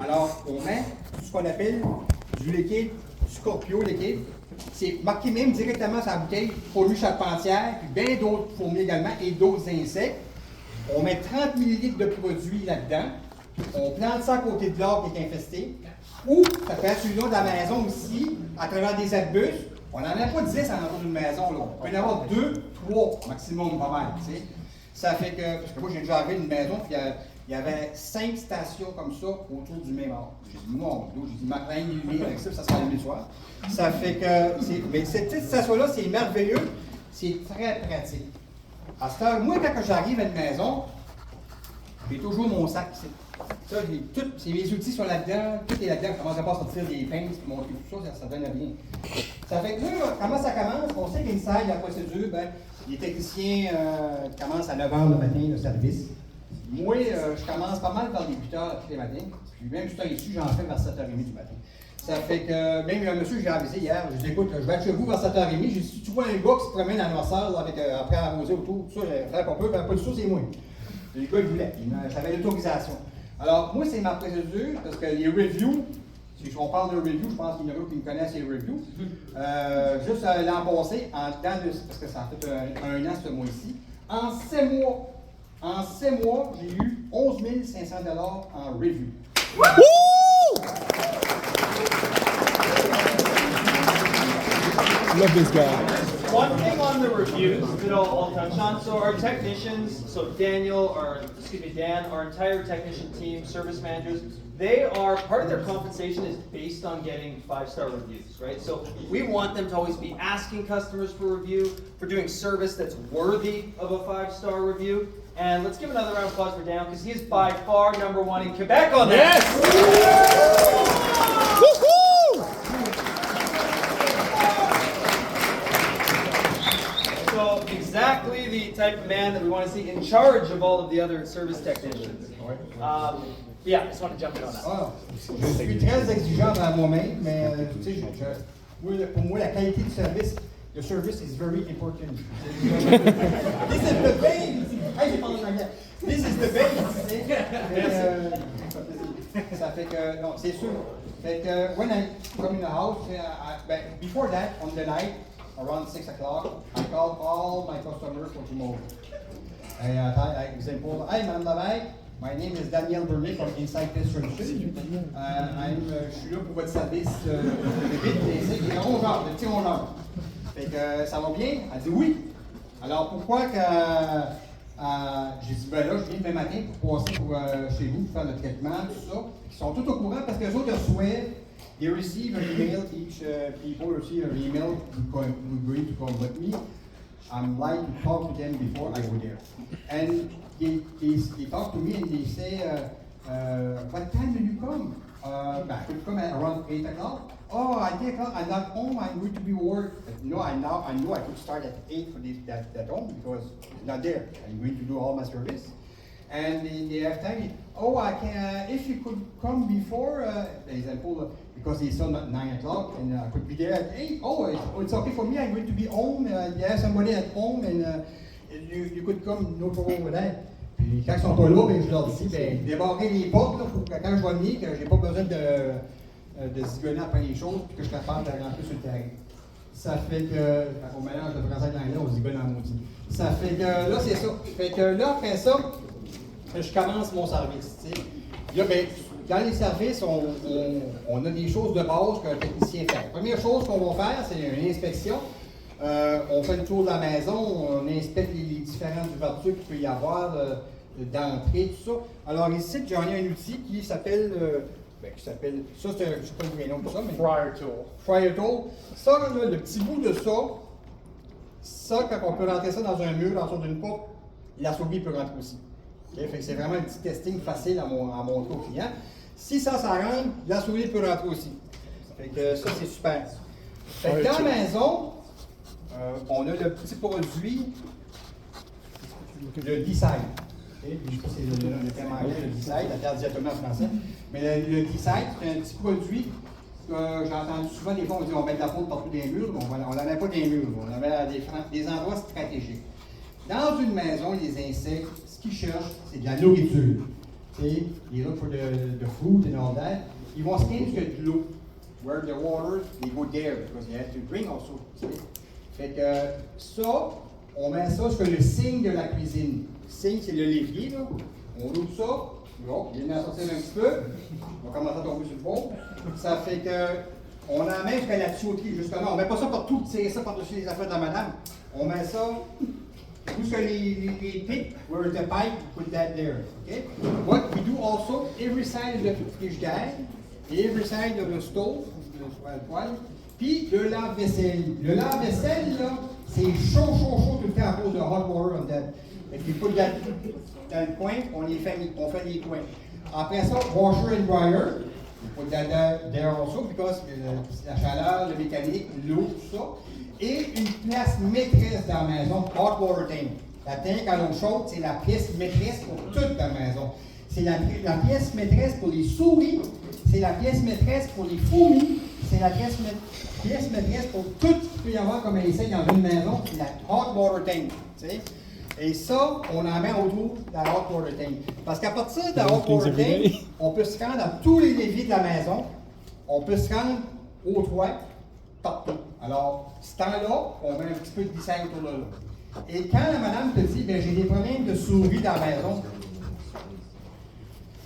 Alors, on met ce qu'on appelle du liquide, Scorpio liquide. C'est marqué même directement sur la bouteille, fourmi charpentière, puis bien d'autres fourmis également, et d'autres insectes. On met 30 ml de produit là-dedans. On plante ça à côté de l'arbre qui est infesté. Ou, ça peut être celui-là de la maison aussi, à travers des arbustes. On n'en a pas 10 à l'entour d'une maison, là. On peut en avoir 2, 3 maximum, pas mal, tu sais. Ça fait que, parce que moi j'ai déjà arrivé une maison, puis il y avait 5 stations comme ça autour du même arbre. J'ai dit, mon Dieu, j'ai dit, ma reine lumière avec ça, ça sera le soir. Ça fait que, mais cette petite station-là, c'est merveilleux, c'est très pratique. À cette heure, moi, quand j'arrive à une maison, j'ai toujours mon sac ici. Ça, mes outils sont là-dedans, tout est là-dedans, je commence à pas sortir des pinces, puis monter tout ça, ça donne rien. Ça fait que là, comment ça commence? On sait qu'inside, la procédure, ben, les techniciens commencent à 9 h le matin, le service. Moi, je commence pas mal vers les 8 h tous les matins, puis même juste ici, j'en fais vers 7h30 du matin. Ça fait que, même le monsieur que j'ai avisé hier, je dis, écoute, je vais être chez vous vers 7h30, j'ai dit, si tu vois un gars qui se promène à noirceur, avec, après arroser autour, tout ça, frère qu'on peut, ben, pas du tout, c'est moi. Le gars, il voulait, j'avais l'autorisation. Alors, moi, c'est ma procédure, parce que les reviews, si on parle de reviews, je pense qu'il y en a qui me connaissent les reviews. Juste l'an passé, parce que ça a fait un an ce mois-ci, en 6 mois, j'ai eu 11 500 $ en review. Love this guy. One thing on the reviews that I'll touch on. So our technicians, Dan, our entire technician team, service managers, they are, part of their compensation is based on getting 5-star reviews, right? So we want them to always be asking customers for review, for doing service that's worthy of a 5-star review. And let's give another round of applause for Dan, because he is by far #1 in Quebec on that. Yes! Woo-hoo! So exactly the type of man that we want to see in charge of all of the other service technicians. Yeah, I just want to jump in on that. Ah, je suis très exigeant envers moi-même, mais tu sais, pour moi, la qualité du service, the service is very important. This is the base! Hey, j'ai parlé en anglais. This is the base! Ça fait que, non, c'est sûr. Fait que, when I come in the house, before that, on the night, around 6 o'clock, I call all my customers for tomorrow. Example, hi, Madame Lavey, my name is Daniel Burley from Inside Test Solutions. Je suis là pour votre service de vite, des rongeurs, de petits rongeurs. Fait que ça va bien? Elle dit oui. Alors pourquoi que j'ai dit ben là, je viens demain matin pour passer chez vous pour faire le traitement, tout ça. Ils sont tous au courant parce que les autres reçoivent, they receive an email, each people receive an email who agree to come with me. I'm like to talk to them before I go there. And they talk to me and they say, what time do you come? I could come at around 8 o'clock. Oh, at 8 o'clock, I'm not home, I'm going to be work. But no, I knew I could start at 8 for that home because it's not there. I'm going to do all my service. And they have time. Oh, I can, if you could come before, for example, because it's on at 9 o'clock and I could be there at 8. Oh, it's okay for me, I'm going to be home. You have somebody at home and you could come, no problem with that. Puis quand ils sont pas là, ben, je leur dis, ben, débarrer les portes là, pour que quand je vais venir, que j'ai pas besoin de zigonner après les choses, puis que je suis capable de rentrer sur le terrain. Ça fait que, au mélange de français et d'anglais, on zigonne en maudit. Ça fait que, là, c'est ça. Fait que là, après ça, je commence mon service, tu sais. Là, ben, dans les services, on a des choses de base qu'un technicien fait. La première chose qu'on va faire, c'est une inspection. On fait le tour de la maison, on inspecte les différentes ouvertures qu'il peut y avoir d'entrée, tout ça. Alors ici, j'en ai un outil qui s'appelle, ça c'est, je ne sais pas le nom de ça, mais... Fryer tool. Fryer tool. Ça, là, le petit bout de ça, quand on peut rentrer ça dans un mur, dans une porte, la souris peut rentrer aussi. Okay? Fait que c'est vraiment un petit testing facile à montrer au client. Si ça rentre, la souris peut rentrer aussi. Fait que ça, c'est super. Fait que dans la maison, on a le petit produit, le D-side. Okay? Je ne sais pas si c'est le terme anglais, le D-side, la terre diatomée en français. Mais le D-side, c'est un petit produit que j'ai entendu souvent des fois, on dit on met de la poudre partout des murs, on n'en met pas des murs, on en met à des endroits stratégiques. Dans une maison, les insectes, ce qu'ils cherchent, c'est de la nourriture. See, you look for the fruit and all that. Ils vont scanner ce qu'il y a de l'eau. Where the water, they go there because they have to drink also. See? Fait que ça, on met ça sur le signe de la cuisine. Le signe, c'est le levier, là. On ouvre ça. Bon, il vient d'en sortir un petit peu. On va commencer à tomber sur le bord. Ça fait que on en met jusqu'à la tuyauterie, justement. On ne met pas ça partout, tirer ça par-dessus les affaires de la madame. On met ça où ce que les pics, where the pipe, put that there. Okay? What we do also, every side of the frigidaire, every side of the stove, le poêle, puis le lave-vaisselle. Le lave-vaisselle, là, c'est chaud tout le temps à cause de hot water on that. Et puis, put that dans le coin, on fait les coins. Après ça, washer and dryer. Put that there also, because la chaleur, le mécanique, l'eau, tout ça. Et une place maîtresse dans la maison, hot water tank. La tank à l'eau chaude, c'est la pièce maîtresse pour toute la maison. C'est la pièce maîtresse pour les souris, c'est la pièce maîtresse pour les fourmis, c'est la pièce maîtresse pour tout ce qu'il peut y avoir comme insecte dans une maison, c'est la hot water tank. T'sais? Et ça, on en met autour de la hot water tank. Parce qu'à partir de la hot water tank, on peut se rendre dans tous les leviers de la maison, on peut se rendre au toit, partout. Alors, ce temps-là, on met un petit peu de glissade autour de là. Et quand la madame te dit, ben j'ai des problèmes de souris dans la maison,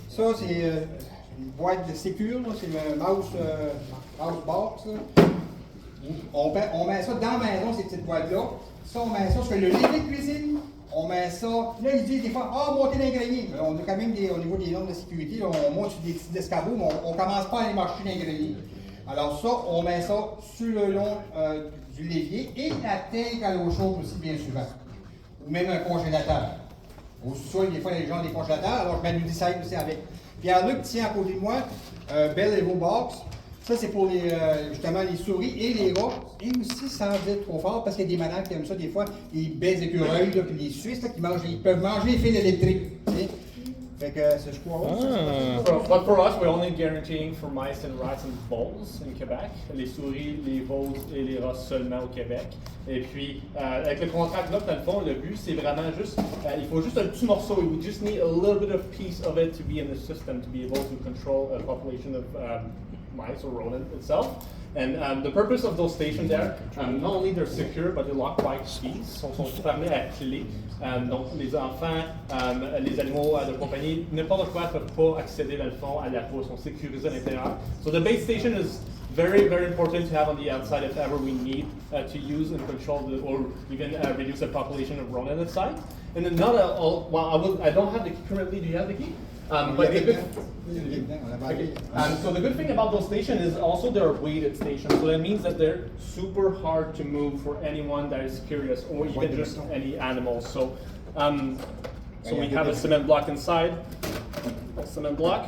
ça c'est une boîte de sécure, c'est le mouse box. On met ça dans la maison, ces petites boîtes-là. Ça, on met ça sur le lit de cuisine. On met ça. Là, ils disent des fois, monter dans les greniers. On a quand même au niveau des normes de sécurité, là, on monte sur des petits escabeaux, mais on ne commence pas à aller marcher dans les greniers. Alors ça, on met ça sur le long du levier et la tank à l'eau chaude aussi, bien souvent. Ou même un congélateur. Au sous-sol, des fois, les gens ont des congélateurs, alors je mets du design aussi avec. Puis il y en a qui tient à côté de moi, Bell Evo Box. Ça, c'est pour justement les souris et les rats. Et aussi, sans dire trop fort, parce qu'il y a des madames qui aiment ça, des fois, les belles écureuils, là, puis les Suisses, là, ils peuvent manger les fils électriques. Fait que c'est je crois. But for us, we're only guaranteeing for mice and rats and voles in Quebec. Les souris, les voles et les rats seulement au Québec. Et puis, avec le contrat là, dans le fond, le but, c'est vraiment juste, il faut juste un petit morceau. We just need a little bit of piece of it to be in the system, to be able to control a population of mice or rodent itself. And the purpose of those stations there, not only they're secure, but they lock by keys, sont fermés à clé. Donc les enfants, les animaux de compagnie, n'importe quoi ne peuvent pas accéder dans le fond à la peau, sont sécurisés à l'intérieur. So the base station is very, very important to have on the outside if ever we need to use and control or even reduce the population of rodent inside. And then I don't have the key currently. Do you have the key? But so the good thing about those stations is also they're weighted stations. So that means that they're super hard to move for anyone that is curious or even just any animals. So we have a cement block inside, a cement block.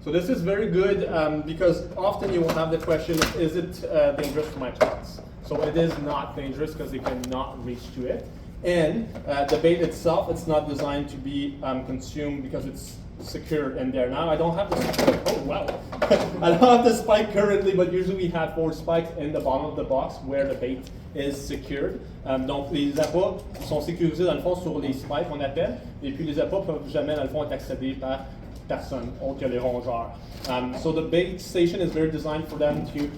So this is very good because often you will have the question, is it dangerous for my plants? So it is not dangerous because they cannot reach to it. And the bait itself, it's not designed to be consumed because it's secured in there. Now I don't have the spike. Oh wow! I don't have the spike currently, but usually we have 4 spikes in the bottom of the box where the bait is secured. Donc les appâts sont sécurisés dans le fond sur les spikes qu'on appelle, et puis les appâts peuvent jamais dans le fond être accédés par personne autre que les rongeurs. So the bait station is very designed for them to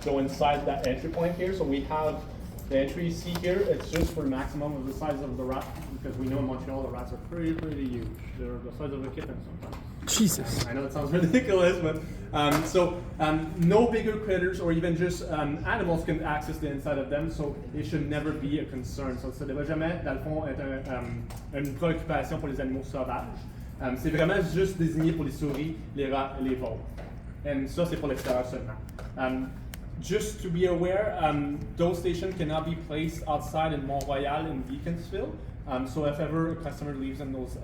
go inside that entry point here. So we have the entry you see here, it's just for the maximum of the size of the rat, because we know in Montreal the rats are pretty huge. They're the size of a kitten sometimes. Jesus. I know it sounds ridiculous, but no bigger critters or even just animals can access the inside of them, so it should never be a concern. So ça ne devrait jamais, dans le fond, être une préoccupation pour les animaux sauvages. C'est vraiment juste désigné pour les souris, les rats et les voles. Et ça, c'est pour l'extérieur seulement. Just to be aware, those stations cannot be placed outside in Mont-Royal and Beaconsfield. So if ever a customer lives in those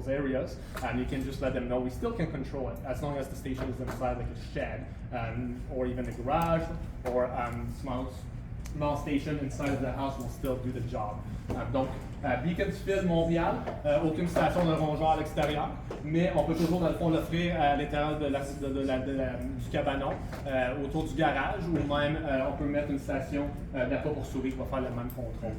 areas, you can just let them know. We still can control it as long as the station is inside like a shed or even a garage or small station inside of the house will still do the job. Donc, Beaconsfield, Montréal, aucune station de rongeur à l'extérieur, mais on peut toujours dans le fond l'offrir à l'intérieur du cabanon, autour du garage, ou même on peut mettre une station d'appât pour souris qui va faire le même contrôle.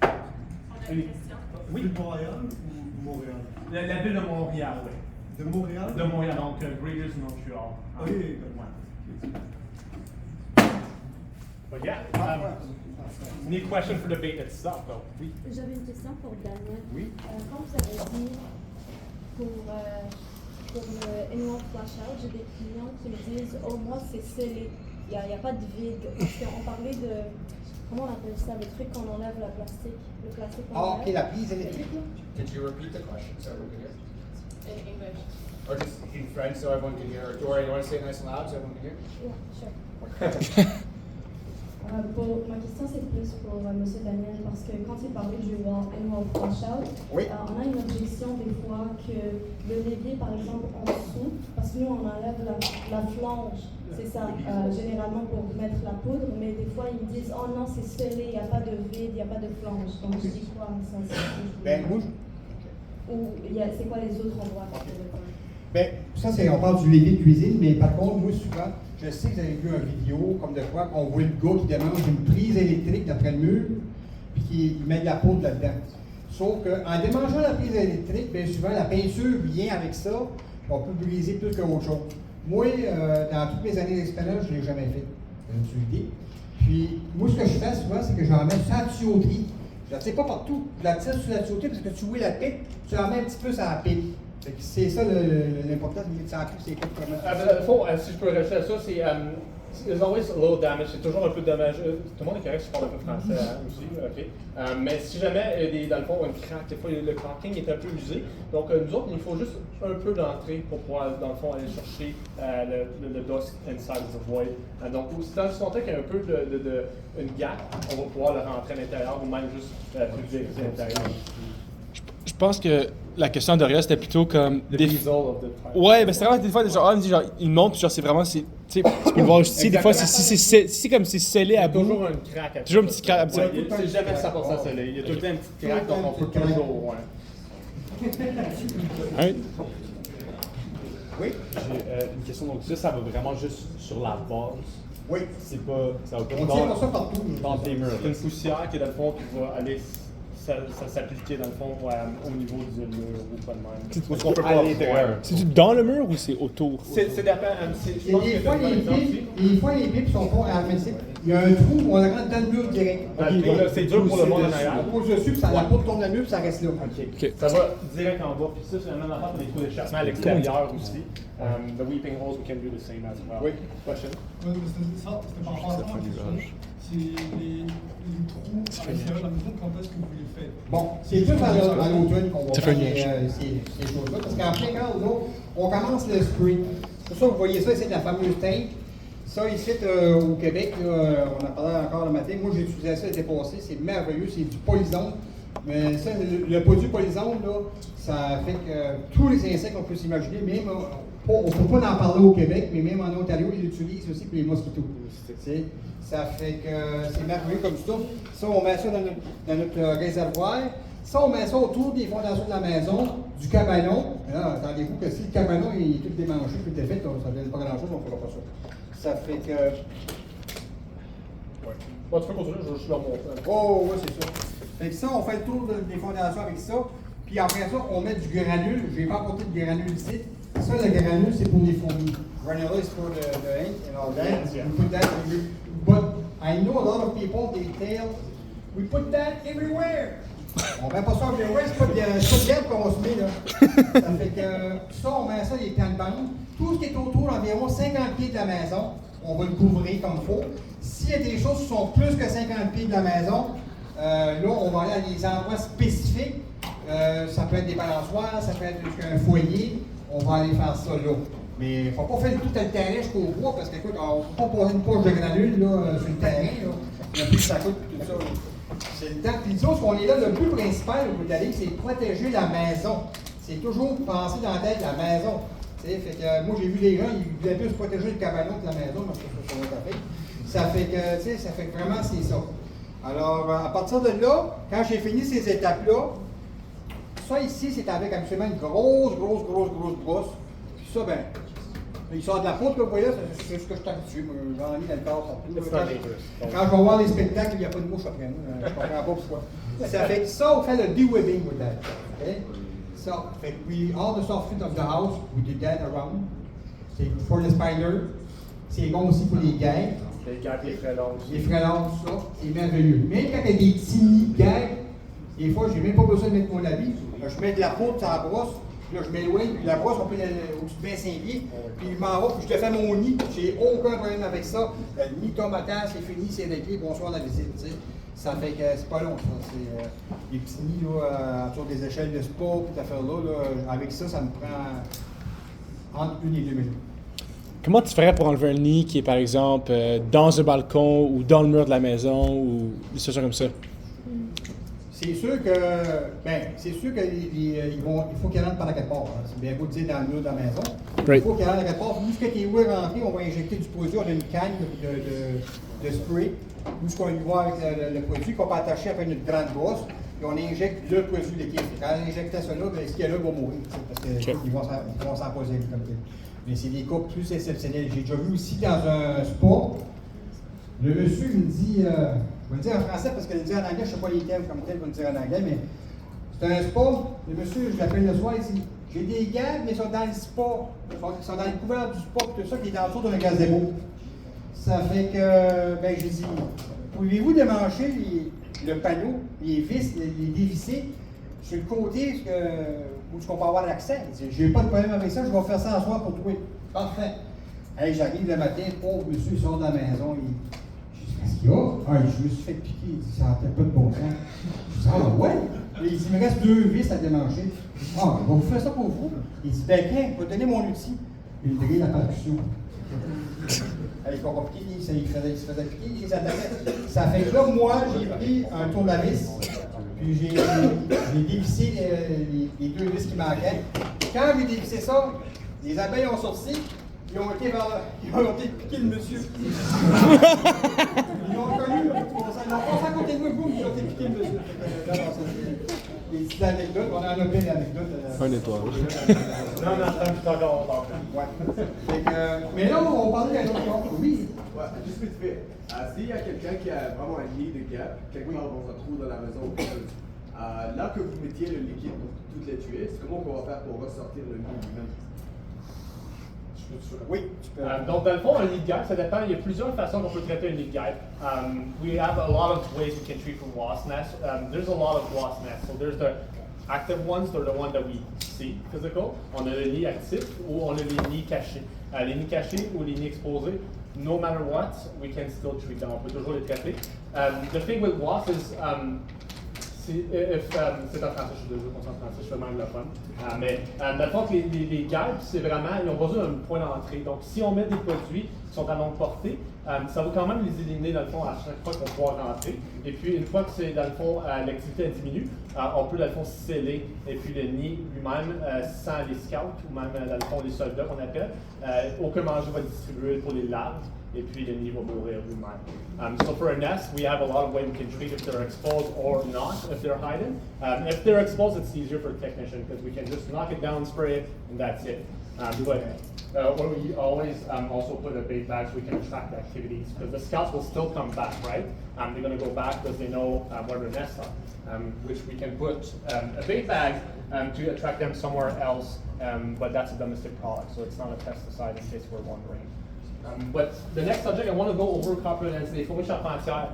On a une question. Oui. Montréal ou Montréal. La ville de Montréal, oui. De Montréal? De Montréal, donc Greater Montreal. Oui. Ouais. But yeah, any question for the debate itself, though? Oui. J'avais une question pour Daniel. Oui. Quand vous avez dit pour le annual flash out, j'ai des clients qui me disent oh moi c'est scellé, il n'y a pas de vide. Parce qu'on parlait de, comment on appelle ça, le truc qu'on enlève le plastique qu'on Ah, enlève. ok, la prise électrique, là. Could you repeat the question so everyone can hear? In English. Or just in French so everyone can hear? Or Dory, you want to say it nice and loud so everyone can hear? Yeah, sure. Ma question c'est plus pour M. Daniel parce que quand il parlait du annual flash out, Oui. on a une objection des fois que le levier par exemple en dessous, parce que nous on enlève la flange, c'est ça, généralement pour mettre la poudre, mais des fois ils me disent oh non c'est scellé, il n'y a pas de vide, il n'y a pas de flange, donc je dis quoi ça Ben, moi, ou c'est quoi les autres endroits qu'on peut le faire? ben, ça, on parle du levier de cuisine, mais par contre, moi, souvent, je sais que vous avez vu une vidéo comme de quoi qu'on voit le gars qui démange une prise électrique d'après le mur, puis qui met de la poudre là-dedans. Sauf qu'en démangeant la prise électrique, bien souvent, la peinture vient avec ça, on peut briser plus qu'autre chose. Moi, dans toutes mes années d'expérience, je ne l'ai jamais fait. C'est une utilité. Puis, moi, ce que je fais souvent, c'est que j'en mets sur la tuyauterie. Je ne la tire pas partout. Je la tire sur la tuyauterie parce que tu vois la pipe, tu en mets un petit peu sur la pipe. C'est ça l'important, de mettre ça en pipe, c'est quoi Au fond, si je peux rajouter à ça, c'est there's always a little damage. C'est toujours un peu de dommage. Tout le monde est correct, je parle un peu français aussi, ok. Mais si jamais, dans le fond, une craque, des fois le caulking est un peu usé. Donc nous autres, il faut juste un peu d'entrée pour pouvoir, dans le fond, aller chercher le dust inside the void. Donc, si dans le qu'il y a un peu une gap, on va pouvoir le rentrer à l'intérieur ou même juste pulvériser à l'intérieur. Je pense que la question de Ria, c'était plutôt comme. The result of the time. Ouais, mais c'est vraiment des fois, genre, il monte, puis genre, c'est vraiment. Tu sais, tu peux le voir aussi, des fois, c'est comme c'est scellé à Il y a bout. toujours une craque. À Toujours une petite craque. Ouais, c'est jamais 100% scellé. Il y a tout le temps une petite craque, donc on peut toujours. Ouais. Oui? J'ai une question, donc ça va vraiment juste sur la base. Oui. C'est pas. Ça va pas On tire pas ça partout. dans tes murs. C'est une poussière qui, dans le fond, qui va aller s'appliquer, dans le fond, au niveau du mur ou pas de même. Ou ce qu'on peut pas à l'intérieur. C'est-tu dans le mur ou c'est autour? C'est dépend. Je pense Et que des fois, les pipes sont pas hermétiques. Il y a un trou, on la rentre dans le mur direct. c'est dur pour le monde en arrière. On pose dessus, puis la poudre tombe dans le mur, puis ça reste là. Ok. Ça va direct en bas. Puis ça, c'est la même affaire pour les trous d'échappement à l'extérieur aussi. The weeping holes, we can do the same as well. Oui. Question? Ouais, mais c'était par rapport à ça, ma question. C'est les trous à l'extérieur de la maison, quand est-ce que vous les faites? Bon, c'est plus à l'automne qu'on va Ça fait faire une ces choses-là, parce qu'en plein quand, là, on commence le spring. C'est pour ça que vous voyez ça, c'est la fameuse teinte. Ça, ici, au Québec, là, on en parlait encore le matin. Moi, j'ai utilisé ça l'été passé, c'est merveilleux, c'est du polysone. Mais ça, le produit polysone, là, ça fait que tous les insectes qu'on peut s'imaginer, même, on ne peut pas en parler au Québec, mais même en Ontario, ils l'utilisent aussi pour les mosquitos. Ça fait que c'est merveilleux comme ça. Ça, on met ça dans notre réservoir. Ça, on met ça autour des fondations de la maison, du cabanon. Là, attendez-vous que si le cabanon est tout démanché, tout défait, ça ne donne pas grand-chose, on ne fera pas ça. Ça fait que... Ouais. Bon, tu peux continuer, je suis leur montrer. Oh, oui, c'est ça. Fait que ça, on fait le tour des fondations avec ça. Puis après ça, on met du granule. Je n'ai pas apporté de granule ici. Ça, le granule, c'est pour les fourmis. Granule is for the ink and all that. Yeah. We put that everywhere. But I know a lot of people, they tell, we put that everywhere. On met pas ça everywhere, c'est pas de l'herbe qu'on se met là. Ça fait que ça, on met ça, les plans de bande. Tout ce qui est autour d'environ 50 pieds de la maison, on va le couvrir comme il faut. S'il y a des choses qui sont plus que 50 pieds de la maison, là, on va aller à des endroits spécifiques. Ça peut être des balançoires, ça peut être un foyer. On va aller faire ça là. Mais il ne faut pas faire tout le terrain jusqu'au bois, parce qu'écoute, on ne peut pas poser une poche de granule là, sur le terrain. Là. Il y a plus que ça coûte tout ça. C'est le temps. Puis disons, ce qu'on est là, le but principal au bout de la ligne, c'est protéger la maison. C'est toujours penser dans la tête la maison. Fait que, moi, j'ai vu les gens, ils voulaient plus protéger le cabanon que la maison, parce que ça fait que, ça fait que vraiment, c'est ça. Alors, à partir de là, quand j'ai fini ces étapes-là, ça ici, c'est avec absolument une grosse brosse. Puis ça, ben, il sort de la poudre, là, vous voyez, c'est ce que je suis habitué. J'en ai mis dans le corps partout. Quand je vais voir les spectacles, il n'y a pas de mouche après moi. Je comprends pas pourquoi. Ça fait que ça, on fait le de-webbing with that. Okay? So, fait que all the soffit of the house, we did that around. C'est pour les spiders. C'est bon aussi pour les guêpes. Les guêpes, les frelons. Les frelons, tout ça, c'est merveilleux. Même quand il y a des petits nids de guêpes, des fois, j'ai même pas besoin de mettre mon habit. Je mets de la poudre sur la brosse, puis là, je m'éloigne, puis la brosse, on peut au-dessus de 25 pieds, puis je m'en vais, puis je te fais mon nid. J'ai aucun problème avec ça. Le nid tombe à terre, c'est fini, c'est réglé, bonsoir la visite, tu sais. Ça fait que c'est pas long, ça. C'est les petits nids, là, autour des échelles de spa, puis cette affaire-là, avec ça, ça me prend entre 1 et 2 minutes. Comment tu ferais pour enlever un nid qui est, par exemple, dans un balcon ou dans le mur de la maison ou des choses comme ça? C'est sûr que, il faut qu'il rentre par quelque part. Hein. C'est bien beau de dire dans le mur de la maison. Right. Il faut qu'il rentre quelque part. Nous, ce qui est où est rentré, on va injecter du produit. On a une canne de spray. Nous, ce qu'on y voit avec le produit qu'on peut attacher après une grande brosse, et on injecte le produit liquide. Quand on injecte ça là, ce qu'il y a là va mourir. Parce qu'ils vont s'en poser comme tel. Mais c'est des cas plus exceptionnels. J'ai déjà vu aussi dans un spa, le monsieur me dit, je vais le dire en français parce que le dire en anglais, je ne sais pas les termes comme tel, je vais le dire en anglais, mais c'est un spa. Le monsieur, je l'appelle le soir, il dit, j'ai des gars, mais ils sont dans le spa. Ils sont dans le couvert du spa, tout ça, qui est en dessous d'un gazebo. Ça fait que, ben, j'ai dit, pouvez-vous démancher le panneau, les vis, les dévisser sur le côté où on peut avoir l'accès? Il dit, j'ai pas de problème avec ça, je vais faire ça en soir pour toi. Parfait. Hey, j'arrive le matin, pauvre monsieur, il sort de la maison, je dis, qu'est-ce qu'il y a? Ah, je me suis fait piquer, il dit, ça n'a peut-être pas de bon sens. Je dis, ah ouais? Et il dit, il me reste 2 vis à démancher. Ah, on va vous faire ça pour vous. Il dit, ben, tiens, je vais donner mon outil. Il me dit, la percussion. Il comprend piquer, il se faisait piquer, il s'attaquait. Ça fait que là, moi, j'ai pris un tournevis, puis j'ai dévissé les 2 vis qui manquaient. Quand j'ai dévissé ça, les abeilles ont sorti, ils ont été piquer le monsieur. Ils l'ont reconnu, ils ont passé à côté de moi, boum, ils ont été piquer le monsieur. Des petites anecdotes, on en a plein d'anecdotes. Un étoile. Non, c'est encore Ouais. Mais là, on parlait d'un autre chose. Oui. Ouais, juste vite fait. S'il y a quelqu'un qui a vraiment un nid de guêpes, quelque part dans un trou dans la maison, là que vous mettiez le liquide pour toutes les tuer, c'est comment on va faire pour ressortir le nid lui-même? Oui, tu peux. Donc, dans le fond, un nid de guêpe, ça dépend. Il y a plusieurs façons qu'on peut traiter un nid de guêpe. We have a lot of ways we can treat from wasp nests. There's a lot of wasp nests. So there's the active ones, they're the ones that we see, physical. On a le nid actif ou on a les nids cachés. Les nids cachés ou les nids exposés, no matter what, we can still treat them. On peut toujours les traiter. The thing with wasps is, c'est en français, je suis désolé, on s'en français, je fais même le fun. Mais dans le fond, les guêpes, c'est vraiment, ils ont besoin d'un point d'entrée. Donc, si on met des produits qui sont à longue portée, ça va quand même les éliminer, dans le fond, à chaque fois qu'on pourra rentrer. Et puis, une fois que c'est, dans le fond, l'activité diminue, on peut, dans le fond, sceller. Et puis, le nid lui-même, sans les scouts, ou même, dans le fond, les soldats qu'on appelle, aucun manger va distribuer pour les larves. Et puis, le nid va mourir lui-même. So for a nest, we have a lot of ways we can treat if they're exposed or not, if they're hiding. If they're exposed, it's easier for the technician because we can just knock it down, spray it, and that's it. But we always also put a bait bag so we can attract activities because the scouts will still come back, right? They're going to go back because they know where their nests are, which we can put a bait bag to attract them somewhere else, but that's a domestic product, so it's not a pesticide in case we're wondering. But the next subject, I want to go over copper density. Fourmis charpentières.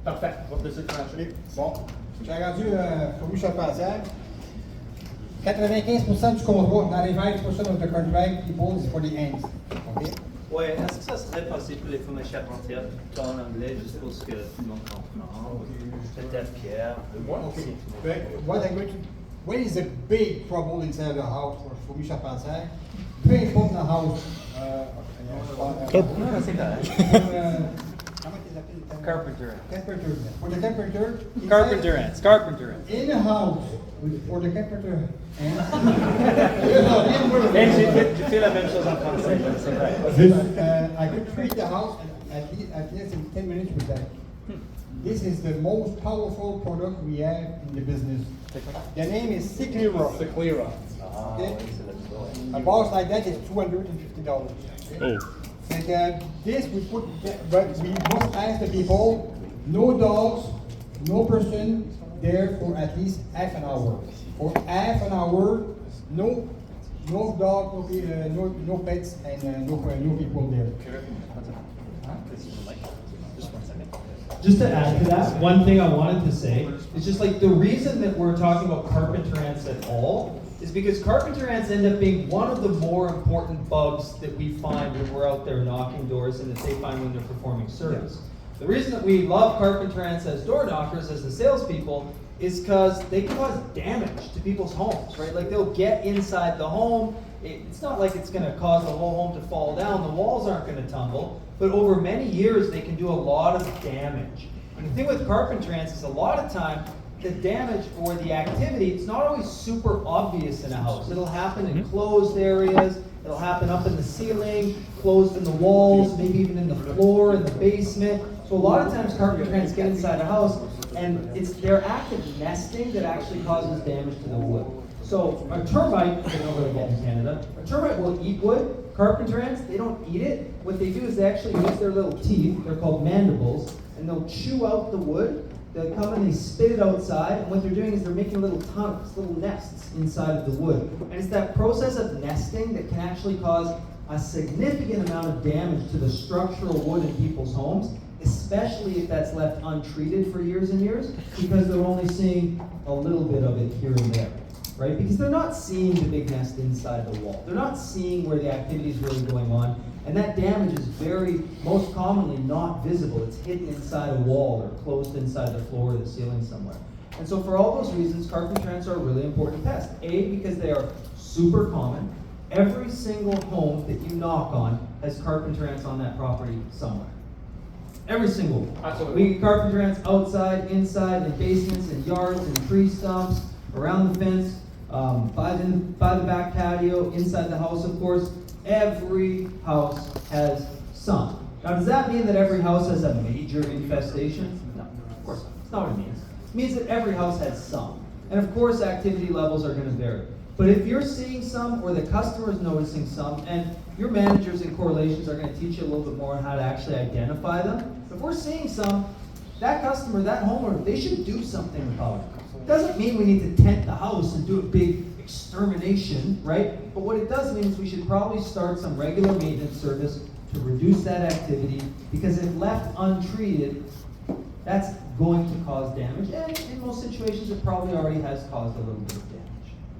Parfait. On va laisser trancher. Bon, j'ai rendu fourmis charpentières. 95% du contrat, 95% of the contract people is for the ends. OK? Ouais, est-ce que ça serait possible pour les fourmis charpentières en anglais, juste pour ce que tout le monde comprend? Peut-être Pierre. Moi? Okay. What is the big trouble inside the house for fourmis charpentières? Peu importe la house. C'est correct. Carpenter. For the carpenter. Carpenter ants. Carpenter ants. In a house, for the carpenter ants. J'ai fait la même chose en français, c'est vrai. I could treat the house at least in 10 minutes with that. This is the most powerful product we have in the business. The name is Ciclera. Ciclera. Okay? A box like that is $250. Okay? Oh. And this we put, but we must ask the people, no dogs, no person there for at least half an hour. for half an hour. No dog, no pets, and no people there. Just to add to that, one thing I wanted to say is just like the reason that we're talking about carpenter ants at all is because carpenter ants end up being one of the more important bugs that we find when we're out there knocking doors and that they find when they're performing service. The reason that we love carpenter ants as door knockers, as the salespeople, is because they can cause damage to people's homes, right? Like they'll get inside the home. It's not like it's going to cause the whole home to fall down. The walls aren't going to tumble. But over many years, they can do a lot of damage. And the thing with carpenter ants is a lot of time, the damage or the activity, it's not always super obvious in a house. It'll happen in closed areas. It'll happen up in the ceiling, closed in the walls, maybe even in the floor, in the basement. So a lot of times carpenter ants get inside a house and it's their act of nesting that actually causes damage to the wood. So a termite, they don't really get in Canada, a termite will eat wood. Carpenter ants, they don't eat it. What they do is they actually use their little teeth, they're called mandibles, and they'll chew out the wood. They'll come and they spit it outside, and what they're doing is they're making little tunnels, little nests inside of the wood. And it's that process of nesting that can actually cause a significant amount of damage to the structural wood in people's homes, especially if that's left untreated for years and years, because they're only seeing a little bit of it here and there, right? Because they're not seeing the big nest inside the wall. They're not seeing where the activity is really going on, and that damage is most commonly not visible. It's hidden inside a wall or closed inside the floor or the ceiling somewhere. And so for all those reasons, carpenter ants are a really important pest. A, because they are super common. Every single home that you knock on has carpenter ants on that property somewhere. Every single one. Absolutely. We get carpenter ants outside, inside, in basements, in yards, in tree stumps, around the fence, by the back patio, inside the house, of course. Every house has some. Now, does that mean that every house has a major infestation? No, of course not. It's not what it means. It means that every house has some. And of course, activity levels are going to vary. But if you're seeing some, or the customer is noticing some, and your managers and correlations are going to teach you a little bit more on how to actually identify them. If we're seeing some, that customer, that homeowner, they should do something about it. Doesn't mean we need to tent the house and do a big extermination, right? But what it does mean is we should probably start some regular maintenance service to reduce that activity, because if left untreated, that's going to cause damage. And in most situations, it probably already has caused a little bit of damage.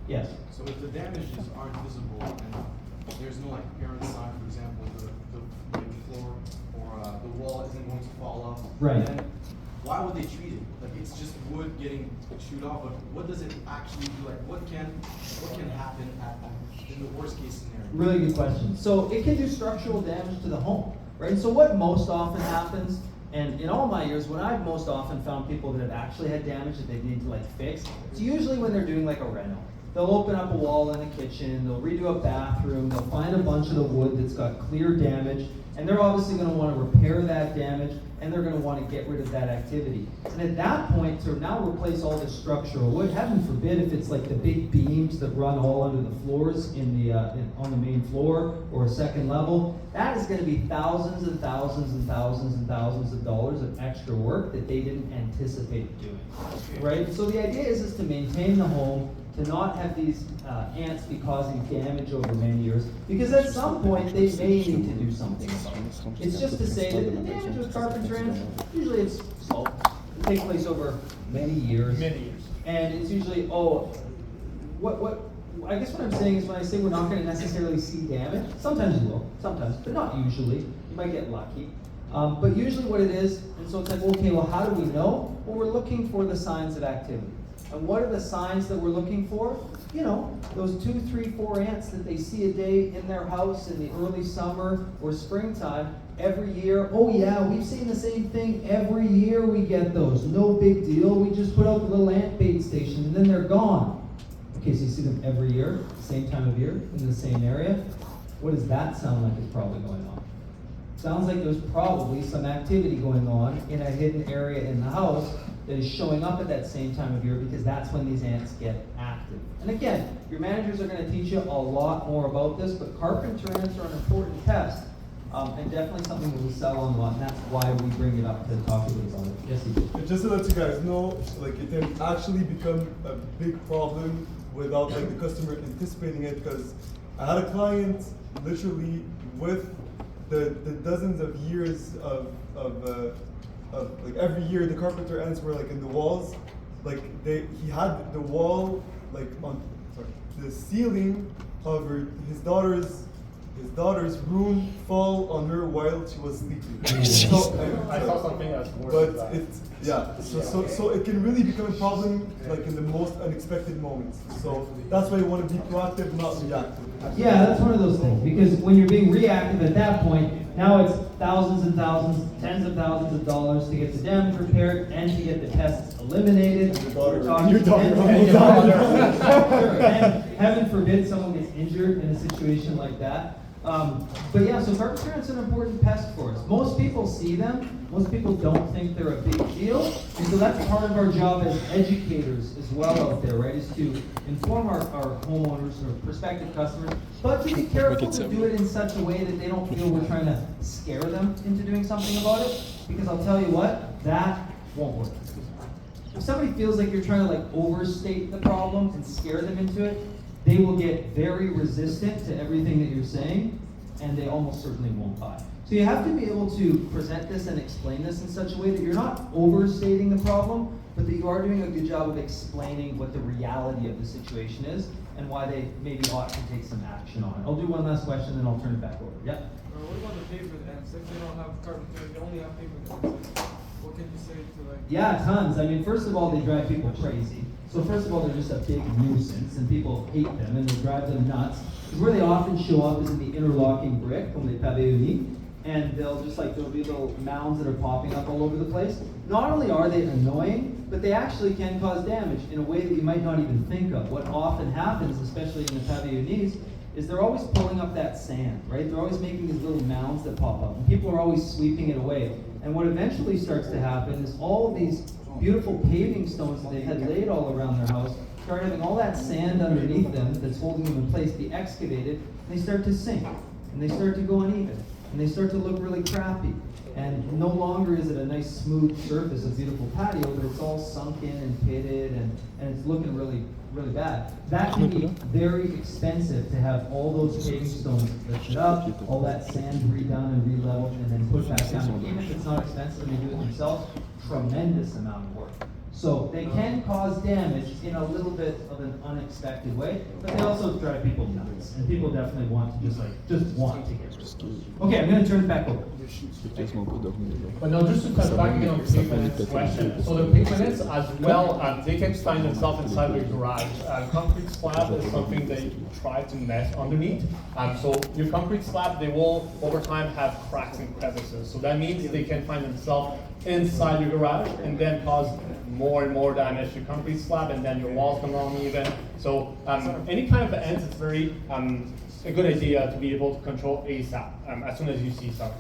Yes? So if the damages aren't visible and there's no like parent sign, for example, the floor or the wall isn't going to fall off, Right. then why would they treat it? Like it's just wood getting chewed off, but what does it actually do? Like what can happen in the worst case scenario? Really good question. So it can do structural damage to the home, right? So what most often happens, and in all my years, when I've most often found people that have actually had damage that they need to like fix, it's usually when they're doing like a reno. They'll open up a wall in the kitchen, they'll redo a bathroom, they'll find a bunch of the wood that's got clear damage, and they're obviously going to want to repair that damage, and they're going to want to get rid of that activity. And at that point, to now replace all this structural wood, heaven forbid if it's like the big beams that run all under the floors on the main floor or a second level, that is going to be thousands and thousands and thousands and thousands of dollars of extra work that they didn't anticipate doing, right? So the idea is to maintain the home, to not have these ants be causing damage over many years, because at some point they may need to do something about it. It's just to say that the damage with carpenter ants, usually it's slow. It takes place over many years. And it's usually, I guess what I'm saying is when I say we're not going to necessarily see damage, sometimes you will, sometimes, but not usually. You might get lucky. But usually what it is, and so it's like, okay, well, how do we know? Well, we're looking for the signs of activity. And what are the signs that we're looking for? You know, those 2, 3, 4 ants that they see a day in their house in the early summer or springtime every year. Oh yeah, we've seen the same thing every year we get those. No big deal. We just put out the little ant bait station and then they're gone. Okay, so you see them every year, same time of year, in the same area. What does that sound like is probably going on? Sounds like there's probably some activity going on in a hidden area in the house that is showing up at that same time of year, because that's when these ants get active. And again, your managers are going to teach you a lot more about this, but carpenter ants are an important pest. and definitely something that we sell on a lot, and that's why we bring it up to talk to us about it. Yes, you do. And just to let you guys know, like it can actually become a big problem without like the customer anticipating it, because I had a client literally with the dozens of years of like every year the carpenter ants were like in the walls, like he had the wall like on the ceiling of his daughter's room fall on her while she was sleeping. I saw something that's worse. But so it can really become a problem like in the most unexpected moments. So that's why you want to be proactive, not reactive. Yeah, that's one of those things, because when you're being reactive at that point, now it's thousands and thousands, tens of thousands of dollars to get the damage repaired and to get the pests eliminated. Your daughter. And heaven forbid someone gets injured in a situation like that. But yeah, so carpenter ants are an important pest for us. Most people see them. Most people don't think they're a big deal. And so that's part of our job as educators as well out there, right? Is to inform our homeowners or prospective customers, but to be careful to do it in such a way that they don't feel we're trying to scare them into doing something about it. Because I'll tell you what, that won't work. If somebody feels like you're trying to like overstate the problem and scare them into it, they will get very resistant to everything that you're saying, and they almost certainly won't buy. So you have to be able to present this and explain this in such a way that you're not overstating the problem, but that you are doing a good job of explaining what the reality of the situation is and why they maybe ought to take some action on it. I'll do one last question, then I'll turn it back over. Yep. What about the pavement ants? If they don't have carpenters, they only have pavement ants. What can you say to like? Yeah, tons. I mean, first of all, they drive people crazy. So first of all, they're just a big nuisance, and people hate them, and they drive them nuts. Because where they often show up is in the interlocking brick, comme les pavés unis, and there'll be little mounds that are popping up all over the place. Not only are they annoying, but they actually can cause damage in a way that you might not even think of. What often happens, especially in the pavés unis, is they're always pulling up that sand, right? They're always making these little mounds that pop up, and people are always sweeping it away. And what eventually starts to happen is all of these beautiful paving stones that they had laid all around their house start having all that sand underneath them that's holding them in place be excavated, and they start to sink, and they start to go uneven, and they start to look really crappy. And no longer is it a nice smooth surface, a beautiful patio, but it's all sunken and pitted, and it's looking really, really bad. That can be very expensive to have all those paving stones lifted up, all that sand redone and re-leveled, and then put back down. Even if it's not expensive, they do it themselves, tremendous amount of work. So they can cause damage in a little bit of an unexpected way, but they also drive people nuts, and people definitely want to just want to get rid of them. Okay, I'm going to turn it back over. But no, just to touch back again on the pavement question. So the pavements as well, they can find themselves inside your garage. Concrete slab is something they try to mesh underneath. So your concrete slab, they will over time have cracks and crevices. So that means they can find themselves inside your garage and then cause more and more damage to your concrete slab, and then your walls come uneven. So any kind of ants, it's very a good idea to be able to control ASAP as soon as you see some.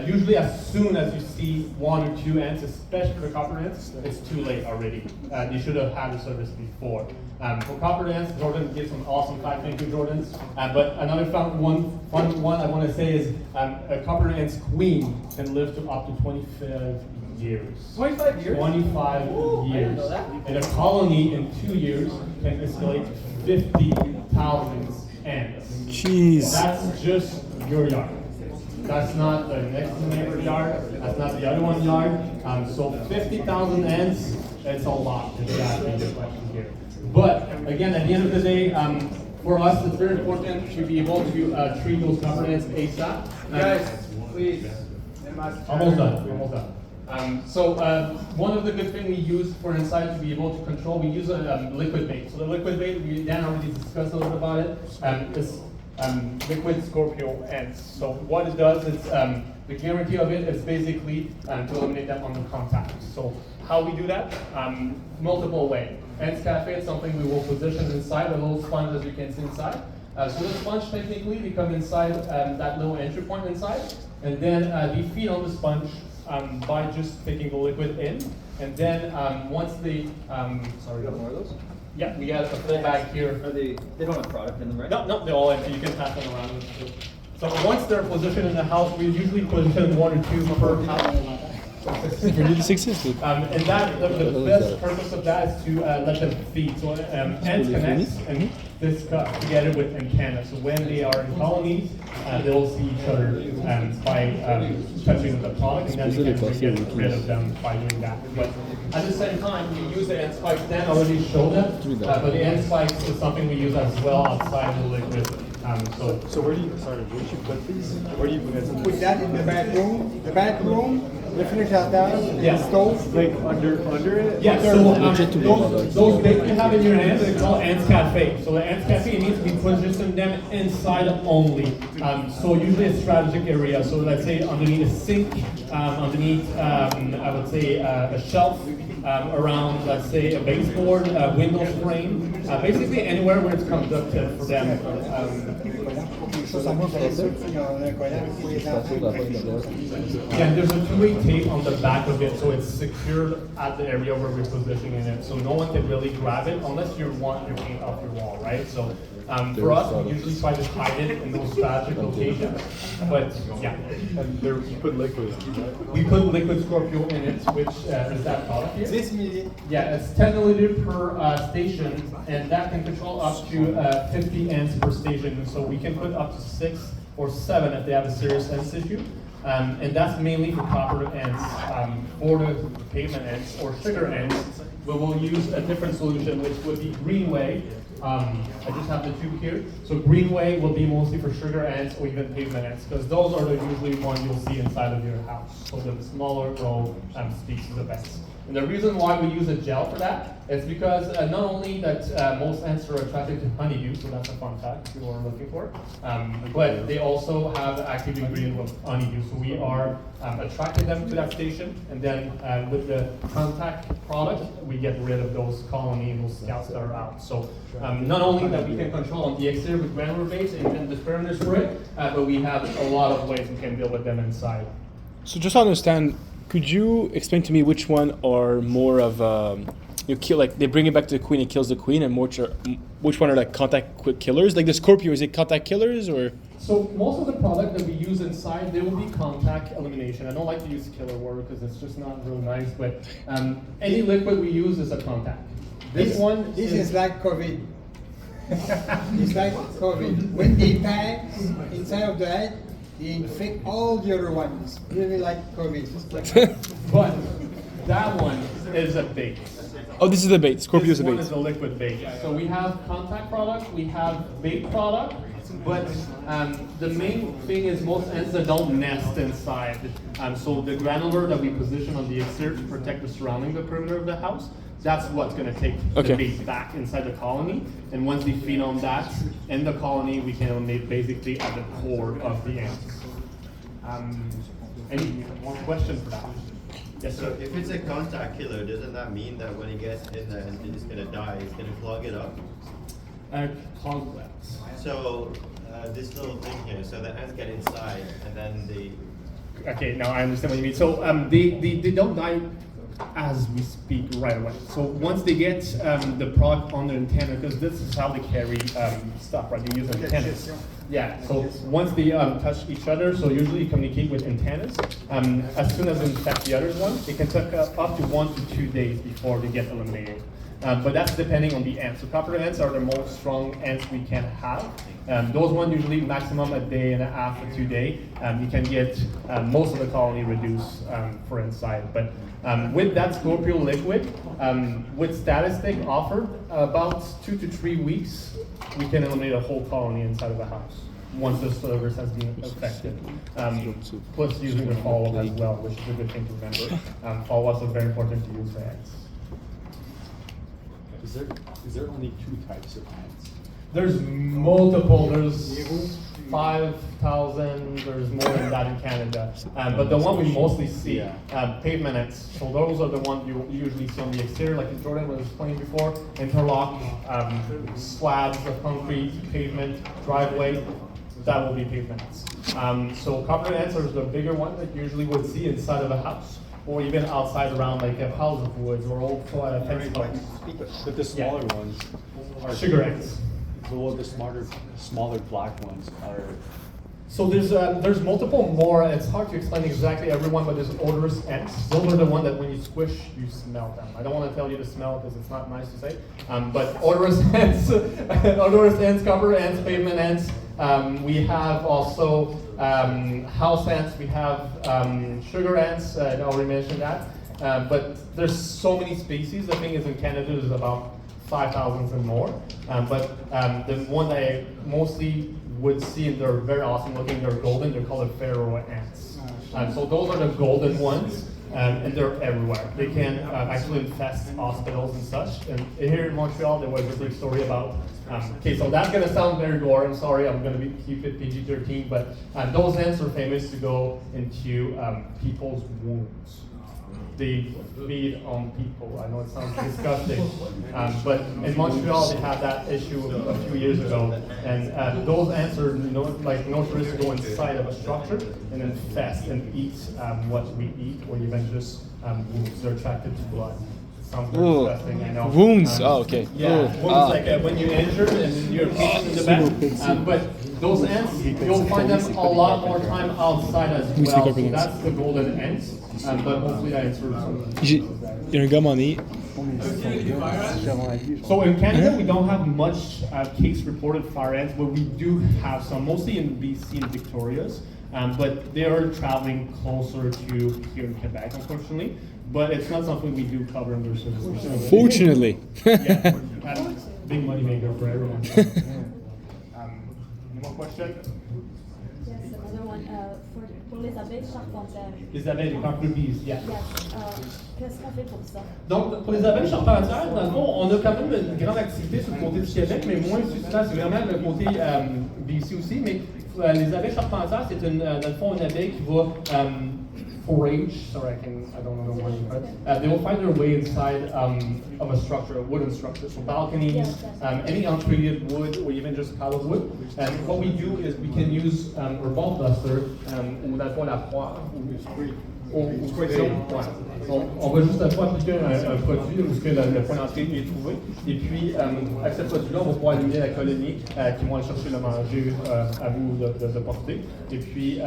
Usually as soon as you see one or two ants, especially for copper ants, it's too late already. You should have had the service before. For copper ants, Jordan gives some awesome facts. Thank you, Jordan. But another fun one I want to say is a copper ant's queen can live to up to 25 years. 25 years? 25 Ooh, years. I didn't know that. And a colony in 2 years can escalate to 50,000 ants. Jeez. That's just your yard. That's not the next neighbor's yard. That's not the other one's yard. So 50,000 ants, it's a lot to be asking your question here. But again, at the end of the day, for us, it's very important to be able to treat those copper ants ASAP. Guys, please. Almost done. So one of the good things we use for inside to be able to control, we use a liquid bait. So the liquid bait, Dan already discussed a little bit about it, is liquid Scorpio ants. So what it does is, the guarantee of it is basically to eliminate them on the contact. So how we do that? Multiple ways. Ants Cafe is something we will position inside, a little sponge as you can see inside. So the sponge technically, they come inside that little entry point inside, and then they feed on the sponge by just taking the liquid in, and then once they, Sorry, you got more of those? yeah, we got a full bag here. Are they don't have product in them, right? No, they're all empty. You can pass them around. So once they're positioned in the house, we usually position 1 or 2 per house. And that the best purpose of that is to let them feed. So ants connect and discuss together with antennas. So when they are in colonies, they'll see each other by touching the product, and then they can get rid of them by doing that. But at the same time, we use the ant spikes. Dan already showed that, but the ant spikes is something we use as well outside the liquid. So where do you put these? Where do you put that in the back room? The back room, refrigerator, stove. Like under it? Yeah, so those baits you have in your hands are called Ants Cafe. So the Ants Cafe needs to be positioned them inside only. So usually a strategic area. So let's say underneath a sink, underneath I would say a shelf, around let's say a baseboard, a window frame, basically anywhere where it's conductive for them. Yeah, there's a two-way tape on the back of it, so it's secured at the area where we're positioning it, so no one can really grab it unless you want your paint off your wall, right? So for us, we usually try to hide it in those strategic locations, but yeah. And there, you put liquid. We put liquid Scorpio in it, which is that product here. 10 milliliters. Yeah, it's 10 milliliters per station, and that can control up to 50 ants per station. So we can put up to 6 or 7 if they have a serious ants issue. And that's mainly for copper ants. For the pavement ants or sugar ants, we will use a different solution, which would be Greenway. I just have the tube here. So Greenway will be mostly for sugar ants or even pavement ants, because those are the usually ones you'll see inside of your house. So the smaller row species the best. And the reason why we use a gel for that is because not only that most ants are attracted to honeydew, so that's a fun fact if you are looking for, but they also have active ingredient with honeydew. So we are attracting them to that station, and then with the contact product, we get rid of those colonies, those scouts that are out. So not only that we can control on the exterior with granular base and the perimeter spray, but we have a lot of ways we can deal with them inside. So just to understand, could you explain to me which one are more of you kill, like they bring it back to the queen, it kills the queen, and which one are like contact quick killers? Like the Scorpio, is it contact killers or? So most of the product that we use inside, they will be contact elimination. I don't like to use killer word because it's just not real nice, but any liquid we use is a contact. This is like COVID. It's like COVID. When they pass inside of the head, they infect all the other ones. Really like COVID. But that one is a bait. Oh, this is the bait. Scorpio is a bait. This one is a liquid bait. So we have contact product, we have bait product, but the main thing is most ants that don't nest inside. So the granular that we position on the exterior to protect the surrounding the perimeter of the house, that's what's going to take the bait back inside the colony. And once they feed on that in the colony, we can eliminate basically at the core of the ants. Any more questions for that? Yes, sir. So if it's a contact killer, doesn't that mean that when it gets in there and it's going to die, it's going to clog it up? Clog webs. So this little thing here, so the ants get inside and then they... Okay, now I understand what you mean. So they don't die as we speak right away. So once they get the product on the antenna, because this is how they carry stuff, right? They use antennas. Yeah, so once they touch each other, so usually communicate with antennas. As soon as they infect the other one, it can take up to 1 to 2 days before they get eliminated. But that's depending on the ants. So copper ants are the most strong ants we can have. Those ones usually maximum a day and a half to 2 days. You can get most of the colony reduced for inside. But with that Scorpio liquid, with statistic offered, about 2 to 3 weeks, we can eliminate a whole colony inside of the house once the service has been affected. Plus using the follow-up as well, which is a good thing to remember. Follow-ups are very important to use for ants. Is there only 2 types of ants? There's multiple. There's 5,000. There's more than that in Canada. But the one we mostly see, pavement ants. So those are the ones you usually see on the exterior, like Jordan was explaining before. Interlock, slabs of concrete, pavement, driveway. That will be pavement ants. So copper ants are the bigger one that you usually would see inside of a house, or even outside around like a house of woods or old fence posts. But the smaller ones are sugar ants. The smaller black ones are. So there's multiple more, and it's hard to explain exactly everyone, but there's odorous ants. Those are the ones that when you squish, you smell them. I don't want to tell you to smell because it's not nice to say, but odorous ants, odorous ants, copper ants, pavement ants. We have also house ants. We have sugar ants. I already mentioned that. But there's so many species. I think in Canada there's about 5,000 and more. But the one that I mostly would see, and they're very awesome looking, they're golden, they're called the pharaoh ants. So those are the golden ones, and they're everywhere. They can actually infest hospitals and such. And here in Montreal, there was a big story about, okay, so that's gonna sound very gore, I'm sorry, I'm gonna keep it PG-13, but those ants are famous to go into people's wounds. They feed on people. I know it sounds disgusting, but in Montreal they had that issue a few years ago, and those ants are like notorious to go inside of a structure and infest and eat what we eat, or even just wounds. They're attracted to blood. Sounds very disgusting, I know. Wounds. Okay. Yeah, wounds like when you're injured and you're patient in the back. But those ants, you'll find them a lot more time outside as well. So that's the golden ants. But hopefully I answered some. Il y a un gars m'en est. So in Canada, we don't have much case reported fire ants, but we do have some, mostly in BC and Victoria's. But they are traveling closer to here in Quebec, unfortunately. But it's not something we do cover under service. Fortunately. Yeah, big money maker for everyone. Any more questions? Yes, another one. Pour les abeilles charpentières. Les abeilles, les bumblebees, yeah. Qu'est-ce qu'on fait pour ça? Donc, pour les abeilles charpentières, dans le fond, on a quand même une grande activité sur le côté du Québec, mais moins souvent, c'est vraiment le côté BC aussi. Mais les abeilles charpentières, c'est dans le fond une abeille qui va forage. Sorry, I don't know the word. They will find their way inside of a structure, a wooden structure, so balconies, any untreated wood, or even just pallid wood. And what we do is we can use our bulb duster, ou dans le fond la poire, on va juste appliquer un produit où le point d'entrée est trouvé. Et puis, avec ce produit-là, on va pouvoir éliminer la colonie qui vont aller chercher le manger à vous de porter. Et puis,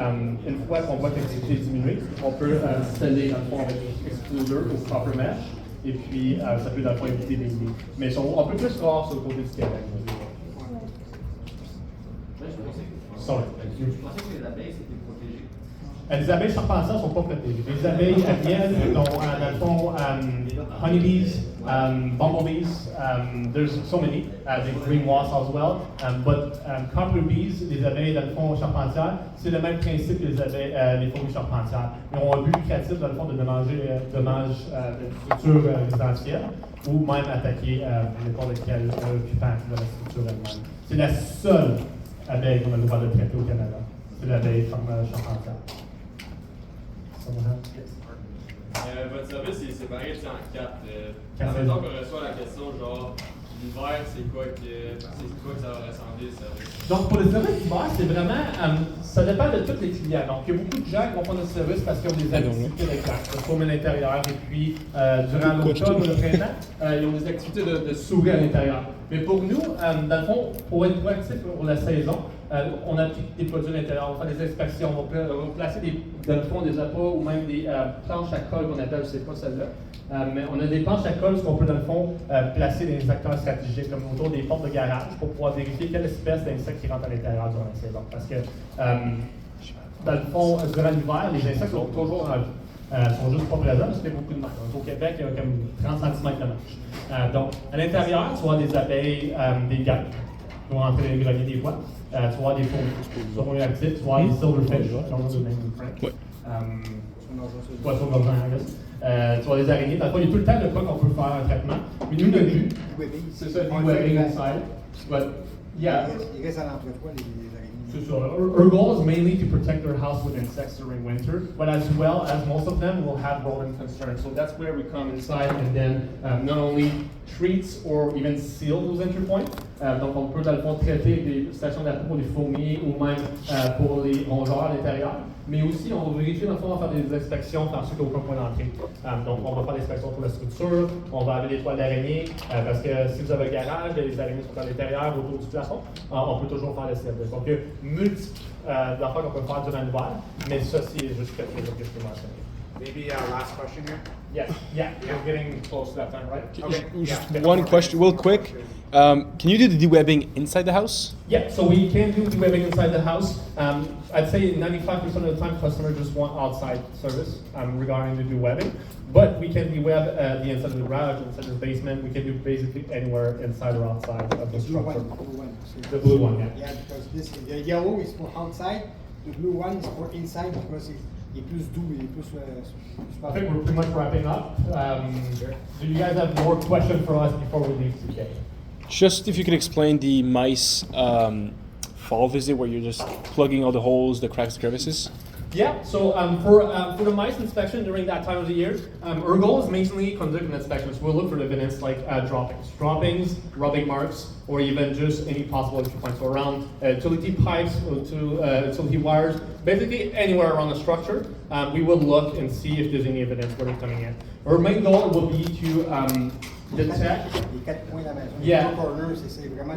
une fois qu'on voit que l'activité diminuer, on peut sceller dans le fond avec excluder ou copper mesh. Et puis, ça peut dans le fond éviter des lits. Mais ils sont un peu plus rares sur le côté du Québec. Sorry. Je pensais que les abeilles c'était protégé. Les abeilles charpentières ne sont pas protégées. Les abeilles à miel, dans le fond, honeybees, bumblebees, there's so many. They bring wasps as well. But copper bees, les abeilles dans le fond charpentières, c'est le même principe que les abeilles, les fourmis charpentières. Ils ont un but lucratif dans le fond de démanger dommages de structures résidentielles ou même attaquer n'importe quel occupant de la structure elle-même. C'est la seule abeille qu'on a le droit de traiter au Canada. C'est l'abeille charpentière. Votre service est séparé en 4. Maintenant qu'on reçoit la question, genre, l'hiver, c'est quoi que ça va ressembler, le service? Donc, pour le service d'hiver, c'est vraiment, ça dépend de tous les clients. Donc, il y a beaucoup de gens qui vont prendre notre service parce qu'ils ont des activités de forme à l'intérieur. Et puis, durant l'automne ou le printemps, ils ont des activités de souris à l'intérieur. Mais pour nous, dans le fond, pour être proactif pour la saison, on applique des produits à l'intérieur, on va faire des inspections, on va placer dans le fond des appâts ou même des planches à colle qu'on appelle, je ne sais pas celle-là. Mais on a des planches à colle qu'on peut dans le fond placer des acteurs stratégiques comme autour des portes de garage pour pouvoir vérifier quelle espèce d'insectes qui rentrent à l'intérieur durant la saison. Parce que dans le fond, durant l'hiver, les insectes sont toujours sont juste pas présents parce qu'il y a beaucoup de marge. Au Québec, il y a comme 30 cm de marge. Donc, à l'intérieur, tu vois des abeilles, des guêpes qui vont rentrer dans les greniers des fois. Tu vas avoir des fourmis actifs, tu vas avoir des silverfish, poissons gorgeants, tu vas avoir des araignées. Dans le fond, il y a tout le temps de quoi qu'on peut faire un traitement. Mais nous, le but, c'est ça, du webbing inside. But, yeah. Ils restent à l'entrepôt, les araignées. So our goal is mainly to protect their house with insects during winter, but as well as most of them will have rodent concerns. So that's where we come inside and then not only treat or even seal those entry points, Donc on peut dans le fond traiter des stations d'appui pour les fourmis ou même pour les rongeurs à l'intérieur. Mais aussi, on va vérifier, dans le fond, on va faire des inspections par ensuite aucun point d'entrée. Donc, on va faire des inspections pour la structure, on va enlever les toiles d'araignée, parce que si vous avez un garage, les araignées sont à l'intérieur, autour du plafond, on peut toujours faire des services. Donc, il y a multiples d'affaires qu'on peut faire durant l'hiver, mais ça, c'est juste quelque chose que je peux mentionner. Maybe last question here? Yes, yeah, we're getting close to that time, right? Okay. Just one question, real quick. Can you do the dewebbing inside the house? Yeah, so we can do dewebbing inside the house. I'd say 95% of the time, customers just want outside service regarding the dewebbing. But we can deweb the inside of the garage, inside of the basement. We can do basically anywhere inside or outside of the structure. The blue one, yeah. Yeah, because the yellow is for outside, the blue one is for inside because il est plus doux, il est plus. I think we're pretty much wrapping up. Do you guys have more questions for us before we leave today? Just if you could explain the mice fall visit where you're just plugging all the holes, the cracks, the crevices. Yeah, so for the mice inspection during that time of the year, our goal is mainly conduct an inspection. So we'll look for evidence like droppings, rubbing marks, or even just any possible entry points. So around utility pipes, utility wires, basically anywhere around the structure, we will look and see if there's any evidence where they're coming in. Our main goal will be to detect. Yeah,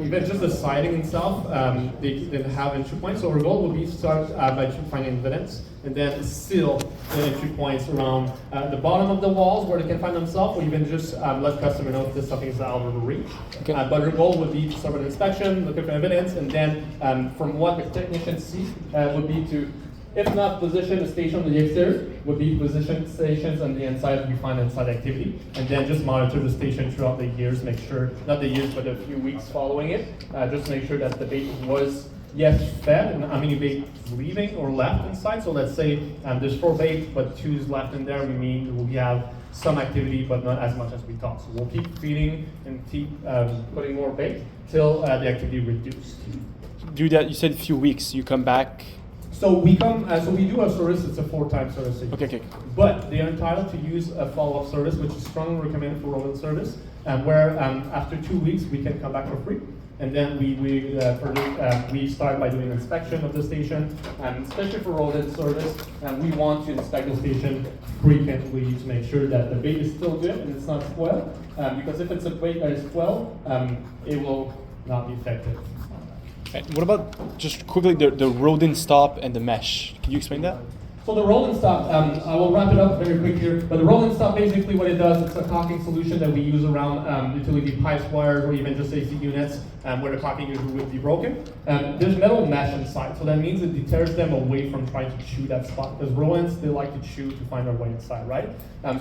even just the siding itself, they have entry points. So our goal will be to start by finding evidence and then seal the entry points around the bottom of the walls where they can find themselves, or even just let customer know if this something is out of reach. Okay. But our goal would be to start with an inspection, look for evidence, and then from what the technicians see would be to, if not position the station on the exterior, would be position stations on the inside if we find inside activity, and then just monitor the station throughout the years, make sure, not the years, but a few weeks following it, just make sure that the bait was, yes, fed, and how many bait leaving or left inside. So let's say there's 4 bait, but 2 is left in there, we have some activity, but not as much as we thought. So we'll keep feeding and keep putting more bait till the activity reduced. Do that, you said a few weeks, you come back. So we come, so we do a service, it's a 4-time service. Okay. But they are entitled to use a follow-up service, which is strongly recommended for rodent service, where after 2 weeks we can come back for free. And then we start by doing an inspection of the station, especially for rodent service. We want to inspect the station frequently to make sure that the bait is still good and it's not spoiled. Because if it's a bait that is spoiled, it will not be effective. What about, just quickly, the rodent stop and the mesh? Can you explain that? So the roll and stop, I will wrap it up very quick here, but the roll and stop, basically what it does, it's a caulking solution that we use around utility pipes, wires, or even just AC units where the caulking usually would be broken. There's metal mesh inside, so that means it deters them away from trying to chew that spot, because rodents, they like to chew to find their way inside, right?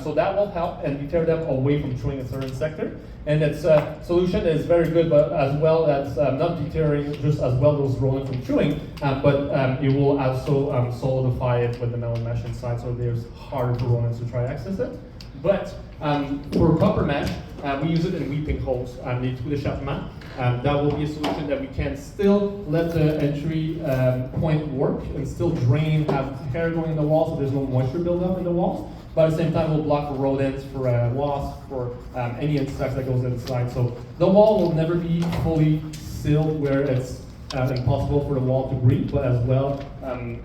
So that will help and deter them away from chewing a certain sector. And it's a solution that is very good, but as well as not deterring just as well those rodents from chewing, but it will also solidify it with the metal mesh inside, so there's harder for rodents to try to access it. But for copper mesh, we use it in weeping holes, les trous d'échappement. That will be a solution that we can still let the entry point work and still drain, have air going in the walls, so there's no moisture buildup in the walls. But at the same time, we'll block for rodents, for wasps, for any insects that goes inside. So the wall will never be fully sealed where it's impossible for the wall to breathe, but as well,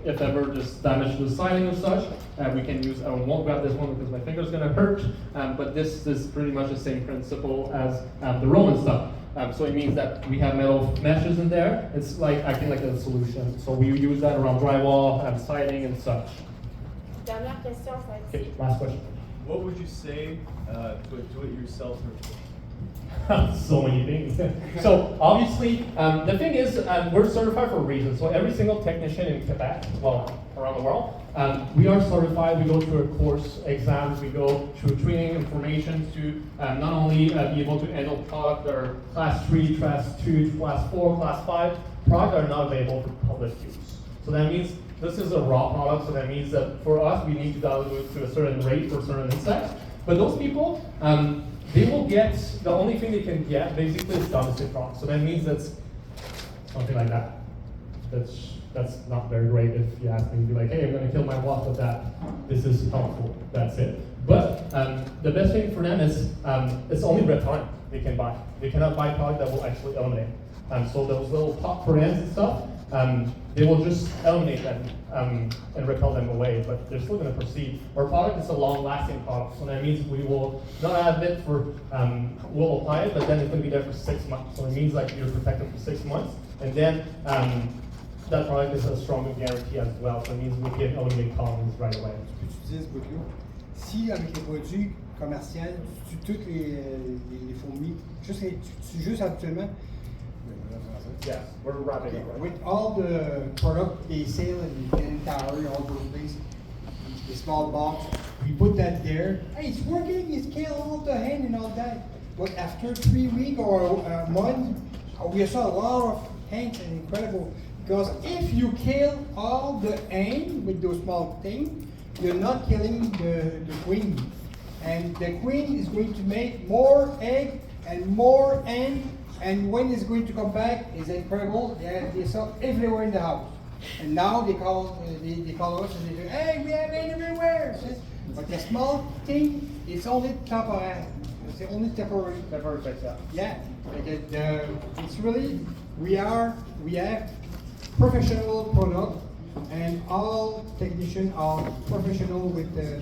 if ever there's damage to the siding or such, we can use, I won't grab this one because my finger's gonna hurt, but this is pretty much the same principle as the Roman stuff. So it means that we have metal meshes in there. It's like acting like a solution. So we use that around drywall, siding and such. Dernière question, ça va être. Okay, last question. What would you say to a do-it-yourself? So many things. So obviously, the thing is, we're certified for a reason. So every single technician in Quebec, well, around the world, we are certified. We go through a course, exams. We go through training, information to not only be able to handle product that are class 3, class 2, class 4, class 5, product that are not available for public use. So that means this is a raw product, so that means that for us, we need to dilute to a certain rate for certain insects. But those people, they will get, the only thing they can get basically is domestic product. So that means that's something like that. That's that's not very great. If you ask me, be like, hey, I'm going to kill my wasp with that. This is helpful. That's it. But the best thing for them is it's only repellent they can buy. They cannot buy product that will actually eliminate. So those little top parens and stuff, they will just eliminate them and repel them away, but they're still going to proceed. Our product is a long-lasting product, so that means we will not have it for, we'll apply it, but then it's going to be there for 6 months. So it means like you're protected for 6 months, and then that product is a stronger guarantee as well, so it means we can eliminate colonies right away. Tu utilises ce bout-là. Si avec les produits commerciaux, tu tues toutes les fourmis, tu juste actuellement. Yeah, we're wrapping up. Right? With all the product they sell in Canadian Tower, all those things, the small box, we put that there. Hey, it's working, it's killed all the hen and all that. But after 3 weeks or a month, we saw a lot of hens and incredible. Because if you kill all the hen with those small things, you're not killing the queen. And the queen is going to make more egg and more hen. And when it's going to come back, it's incredible. They saw everywhere in the house. And now they call us and they say, hey, we have it everywhere. But the small thing, it's only temporary. It's only temporary. Temporary fix, yeah. Yeah. It's really, we have professional product, and all technicians are professional with the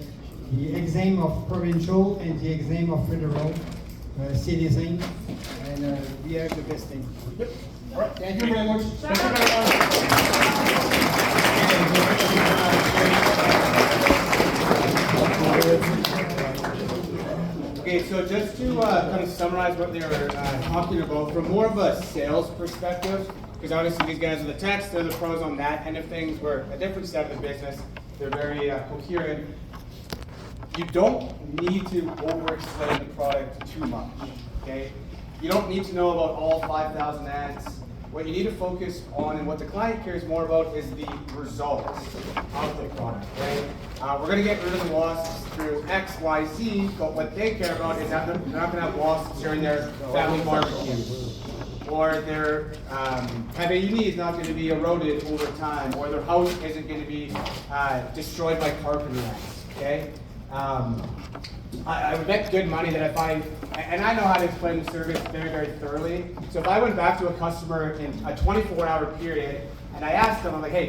exam of provincial and the exam of federal. Citizen, and we have the best thing. Yep. All right. Thank you very much. Thank you very much. Okay, so just to kind of summarize what they were talking about from more of a sales perspective, because obviously these guys are the techs, they're the pros on that end of things. We're a different side of the business. They're very coherent. You don't need to over-explain the product too much, okay? You don't need to know about all 5,000 ads. What you need to focus on and what the client cares more about is the results of the product, right? We're going to get rid of the wasps through X, Y, Z, but what they care about is that they're not going to have wasps during their family barbecue. Or their PBUni is not going to be eroded over time, or their house isn't going to be destroyed by carpenter ants, okay? I would bet good money that if and I know how to explain the service very, very thoroughly. So if I went back to a customer in a 24-hour period and I asked them, I'm like, hey,